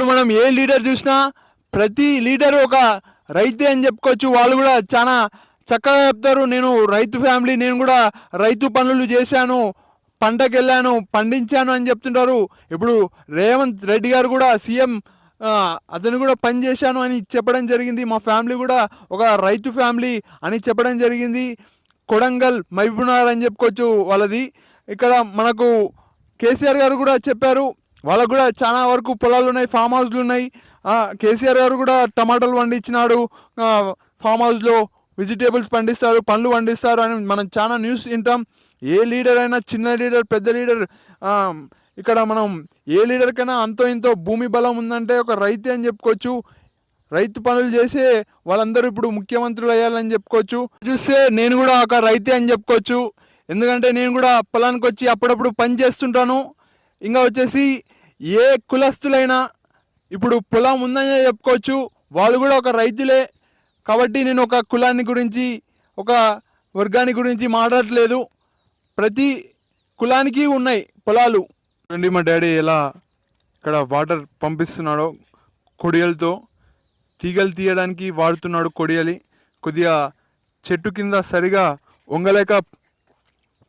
ఇప్పుడు మనం ఏ లీడర్ చూసినా ప్రతి లీడరు ఒక రైతే అని చెప్పుకోవచ్చు. వాళ్ళు కూడా చాలా చక్కగా చెప్తారు. నేను రైతు ఫ్యామిలీ, నేను కూడా రైతు పనులు చేశాను, పంటకు వెళ్ళాను, పండించాను అని చెప్తుంటారు. ఇప్పుడు రేవంత్ రెడ్డి గారు కూడా సీఎం, అతను కూడా పని చేశాను అని చెప్పడం జరిగింది. మా ఫ్యామిలీ కూడా ఒక రైతు ఫ్యామిలీ అని చెప్పడం జరిగింది. కొడంగల్ మహబూబ్నగర్ అని చెప్పుకోవచ్చు వాళ్ళది. ఇక్కడ మనకు కేసీఆర్ గారు కూడా చెప్పారు, వాళ్ళకు కూడా చాలా వరకు పొలాలు ఉన్నాయి, ఫామ్ హౌస్లు ఉన్నాయి. కేసీఆర్ గారు కూడా టమాటాలు పండించినాడు, ఫామ్ హౌస్లో వెజిటేబుల్స్ పండిస్తారు, పండ్లు పండిస్తారు అని మనం చాలా న్యూస్ వింటాం. ఏ లీడర్ అయినా, చిన్న లీడర్ పెద్ద లీడర్, ఇక్కడ మనం ఏ లీడర్కైనా అంతో ఇంతో భూమి బలం ఉందంటే ఒక రైతే అని చెప్పుకోవచ్చు. రైతు పనులు చేసే వాళ్ళందరూ ఇప్పుడు ముఖ్యమంత్రులు అయ్యాలని చెప్పుకోవచ్చు. చూస్తే నేను కూడా ఒక రైతే అని చెప్పుకోవచ్చు. ఎందుకంటే నేను కూడా పొలానికి వచ్చి అప్పుడప్పుడు పని చేస్తుంటాను. ఇంకా వచ్చేసి ఏ కులస్తులైనా ఇప్పుడు పొలం ఉందని చెప్పుకోవచ్చు, వాళ్ళు కూడా ఒక రైతులే. కాబట్టి నేను ఒక కులాన్ని గురించి, ఒక వర్గాన్ని గురించి మాట్లాడట్లేదు. ప్రతి కులానికి ఉన్నాయి పొలాలు. అండి మా డాడీ ఎలా ఇక్కడ వాటర్ పంపిస్తున్నాడో కొడియలతో, తీగలు తీయడానికి వాడుతున్నాడు కొడియలి. కొద్దిగా చెట్టు కింద సరిగా వంగలేక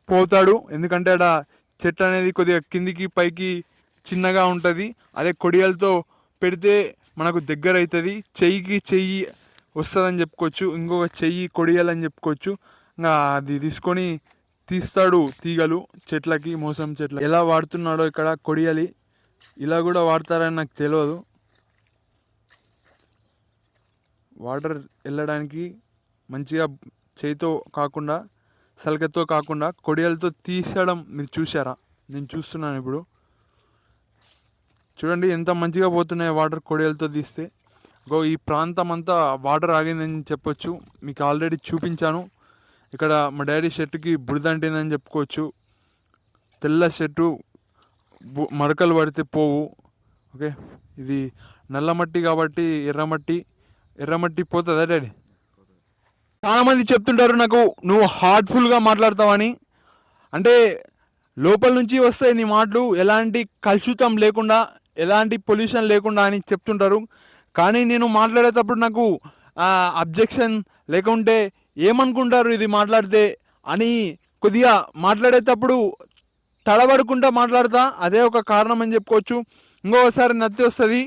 పోతాడు, ఎందుకంటే అక్కడ చెట్టు అనేది కొద్దిగా కిందికి పైకి చిన్నగా ఉంటుంది. అదే కొడియలతో పెడితే మనకు దగ్గర అవుతుంది, చెయ్యికి చెయ్యి వస్తుందని చెప్పుకోవచ్చు. ఇంకొక చెయ్యి కొడియాలని చెప్పుకోవచ్చు. ఇంకా అది తీసుకొని తీస్తాడు తీగలు చెట్లకి, మోసం చెట్ల. ఎలా వాడుతున్నాడో ఇక్కడ కొడియాలి, ఇలా కూడా వాడతారని నాకు తెలియదు. వాటర్ వెళ్ళడానికి మంచిగా చేయితో కాకుండా, సలకతో కాకుండా కొడియాలతో తీసడం మీరు చూసారా? నేను చూస్తున్నాను ఇప్పుడు. చూడండి ఎంత మంచిగా పోతున్నాయి వాటర్ కొడియాలతో తీస్తే. ఈ ప్రాంతం అంతా వాటర్ ఆగిందని చెప్పొచ్చు. మీకు ఆల్రెడీ చూపించాను. ఇక్కడ మా డాడీ షర్టుకి బురద అంటిందని చెప్పుకోవచ్చు. తెల్ల షర్టు మరకలు పడితే పోవు. ఓకే, ఇది నల్ల మట్టి కాబట్టి ఎర్రమట్టి పోతుందా డాడీ? చాలామంది చెప్తుంటారు నాకు, నువ్వు హార్ట్ఫుల్గా మాట్లాడతావని. అంటే లోపల నుంచి వస్తాయి నీ మాటలు, ఎలాంటి కలుషితం లేకుండా, ఎలాంటి పొల్యూషన్ లేకుండా అని చెప్తుంటారు. కానీ నేను మాట్లాడేటప్పుడు నాకు అబ్జెక్షన్ లేకుంటే ఏమనుకుంటారు ఇది మాట్లాడితే అని కొద్దిగా మాట్లాడేటప్పుడు తడబడుకుంటా మాట్లాడతా. అదే ఒక కారణం అని చెప్పుకోవచ్చు. ఇంకొకసారి నత్తి వస్తుంది.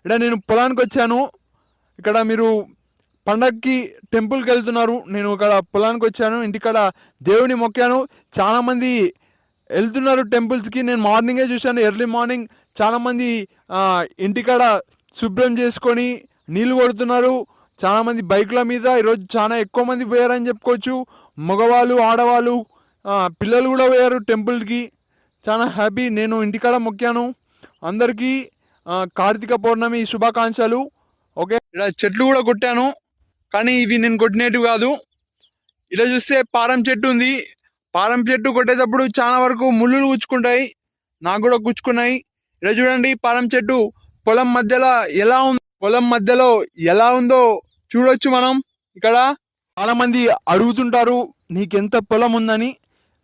ఇక్కడ నేను పొలానికి వచ్చాను, ఇక్కడ మీరు పండగకి టెంపుల్కి వెళ్తున్నారు, నేను ఇక్కడ పొలానికి వచ్చాను, ఇంటికాడ దేవుని మొక్కాను. చాలామంది వెళ్తున్నారు టెంపుల్స్కి. నేను మార్నింగే చూశాను, ఎర్లీ మార్నింగ్ చాలామంది ఇంటికాడ శుభ్రం చేసుకొని నీళ్ళు కొడుతున్నారు. చాలామంది బైకుల మీద ఈరోజు చాలా ఎక్కువ మంది పోయారని చెప్పుకోవచ్చు. మగవాళ్ళు, ఆడవాళ్ళు, పిల్లలు కూడా పోయారు టెంపుల్కి. చాలా హ్యాపీ. నేను ఇంటికాడ మొక్కాను. అందరికీ కార్తీక పౌర్ణమి శుభాకాంక్షలు. ఓకే, ఇక్కడ చెట్లు కూడా కొట్టాను, కానీ ఇవి నేను కొట్టినట్టు కాదు. ఇలా చూస్తే పారం చెట్టు ఉంది. పారం చెట్టు కొట్టేటప్పుడు చాలా వరకు ముళ్ళులు గుచ్చుకుంటాయి, నాకు కూడా గుచ్చుకున్నాయి. ఇలా చూడండి, పారం చెట్టు పొలం మధ్యలో ఎలా ఉందో చూడొచ్చు మనం. ఇక్కడ చాలా మంది అడుగుతుంటారు నీకెంత పొలం ఉందని,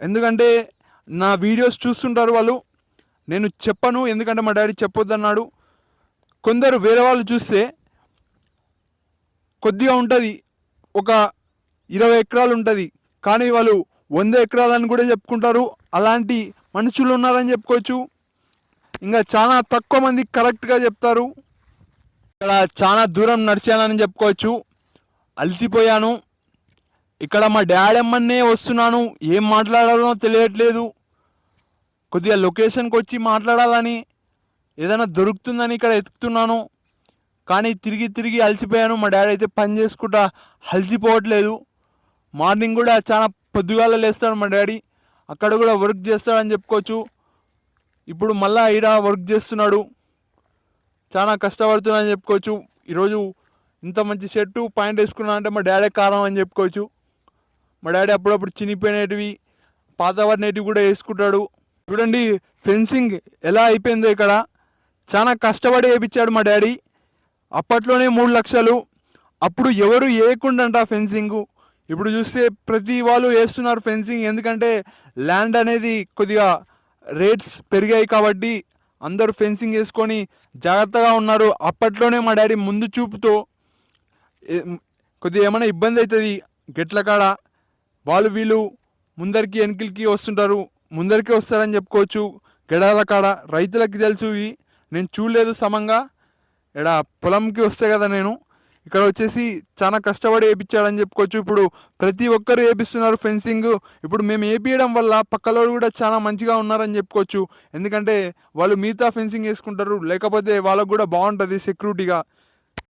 ఎందుకంటే నా వీడియోస్ చూస్తుంటారు వాళ్ళు. నేను చెప్పను, ఎందుకంటే మా డాడీ చెప్పొద్దన్నాడు. కొందరు వేరే వాళ్ళు చూస్తే కొద్దిగా ఉంటుంది, ఒక 20 ఎకరాలు ఉంటుంది, కానీ వాళ్ళు 100 ఎకరాలని కూడా చెప్పుకుంటారు. అలాంటి మనుషులు ఉన్నారని చెప్పుకోవచ్చు. ఇంకా చాలా తక్కువ మంది కరెక్ట్గా చెప్తారు. ఇక్కడ చాలా దూరం నడిచానని చెప్పుకోవచ్చు. అలసిపోయాను. ఇక్కడ మా డాడీ అమ్మనే వస్తున్నాను, ఏం మాట్లాడాలో తెలియట్లేదు. కొద్దిగా లొకేషన్కి వచ్చి మాట్లాడాలని, ఏదైనా దొరుకుతుందని ఇక్కడ ఎత్తుకుతున్నాను, కానీ తిరిగి అలసిపోయాను. మా డాడీ అయితే పని చేసుకుంటా అలసిపోవట్లేదు. మార్నింగ్ కూడా చాలా పొద్దుగాల లేస్తాడు మా డాడీ, అక్కడ కూడా వర్క్ చేస్తాడని చెప్పుకోవచ్చు. ఇప్పుడు మళ్ళీ ఈడ వర్క్ చేస్తున్నాడు, చాలా కష్టపడుతున్నాడని చెప్పుకోవచ్చు. ఈరోజు ఇంత మంచి షర్టు ప్యాంట్ వేసుకున్నా అంటే మా డాడీ కారణం అని చెప్పుకోవచ్చు. మా డాడీ అప్పుడప్పుడు చినిపోయినవి, పాత పడినవి కూడా వేసుకుంటాడు. చూడండి ఫెన్సింగ్ ఎలా అయిపోయిందో. ఇక్కడ చాలా కష్టపడి వేయించాడు మా డాడీ. అప్పట్లోనే 3 లక్షలు, అప్పుడు ఎవరు వేయకుండంట ఫెన్సింగు. ఇప్పుడు చూస్తే ప్రతి వాళ్ళు వేస్తున్నారు ఫెన్సింగ్, ఎందుకంటే ల్యాండ్ అనేది కొద్దిగా రేట్స్ పెరిగాయి కాబట్టి అందరూ ఫెన్సింగ్ వేసుకొని జాగ్రత్తగా ఉన్నారు. అప్పట్లోనే మా డాడీ ముందు చూపుతో కొద్దిగా ఏమైనా ఇబ్బంది అవుతుంది గెట్ల కాడ, వాళ్ళు వీళ్ళు ముందరికి వెనకలికి వస్తుంటారు, ముందరికి వస్తారని చెప్పుకోవచ్చు. గెడాల కాడ రైతులకి తెలుసు ఇవి, నేను చూడలేదు సమంగా. ఇక్కడ పొలంకి వస్తే కదా నేను, ఇక్కడ వచ్చేసి చాలా కష్టపడి వేయించాడని చెప్పుకోవచ్చు. ఇప్పుడు ప్రతి ఒక్కరు వేపిస్తున్నారు ఫెన్సింగ్. ఇప్పుడు మేము వేపించడం వల్ల పక్కలో కూడా చాలా మంచిగా ఉన్నారని చెప్పుకోవచ్చు. ఎందుకంటే వాళ్ళు మిగతా ఫెన్సింగ్ వేసుకుంటారు, లేకపోతే వాళ్ళకు కూడా బాగుంటుంది సెక్యూరిటీగా.